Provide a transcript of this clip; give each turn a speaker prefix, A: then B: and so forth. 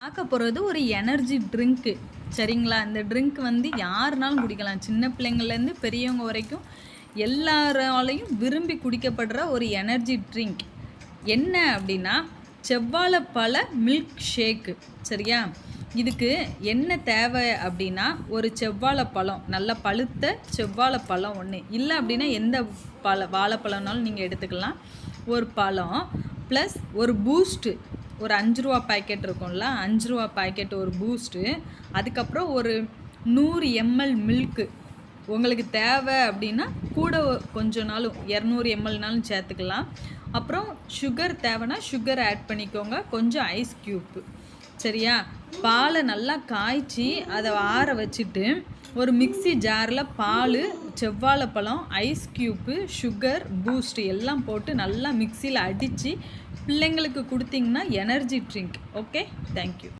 A: பார்க்க போகிறது ஒரு எனர்ஜி ட்ரிங்க்கு. சரிங்களா? இந்த ட்ரிங்க் வந்து யாருனாலும் குடிக்கலாம். சின்ன பிள்ளைங்கள்லேருந்து பெரியவங்க வரைக்கும் எல்லாராலையும் விரும்பி குடிக்கப்படுற ஒரு எனர்ஜி ட்ரிங்க். என்ன அப்படின்னா செவ்வாழைப்பழ மில்க் ஷேக்கு. சரியா? இதுக்கு என்ன தேவை அப்படின்னா ஒரு செவ்வாழைப்பழம், நல்ல பழுத்த செவ்வாழைப்பழம் ஒன்று, இல்லை அப்படின்னா எந்த வாழைப்பழம்னாலும் நீங்கள் எடுத்துக்கலாம். ஒரு பழம் ப்ளஸ் ஒரு பூஸ்ட்டு, ஒரு 5 ரூபா பாக்கெட் இருக்கும்ல, 5 ரூபா பாக்கெட் ஒரு பூஸ்ட்டு, அதுக்கப்புறம் ஒரு 100 ml மில்க்கு. உங்களுக்கு தேவை அப்படின்னா கூட கொஞ்சம் நாளும் 200 mlனாலும் சேர்த்துக்கலாம். அப்புறம் சுகர் தேவைன்னா சுகர் ஆட் பண்ணிக்கோங்க, கொஞ்சம் ஐஸ் க்யூப்பு. சரியா? பாலை நல்லா காய்ச்சி அதை ஆற வச்சுட்டு ஒரு மிக்ஸி ஜாரில் பால், செவ்வாழைப்பழம், ஐஸ் க்யூப்பு, சுகர், பூஸ்ட் எல்லாம் போட்டு நல்லா மிக்சியில் அடித்து பிள்ளைங்களுக்கு கொடுத்தீங்கன்னா எனர்ஜி ட்ரிங்க். Okay, thank you.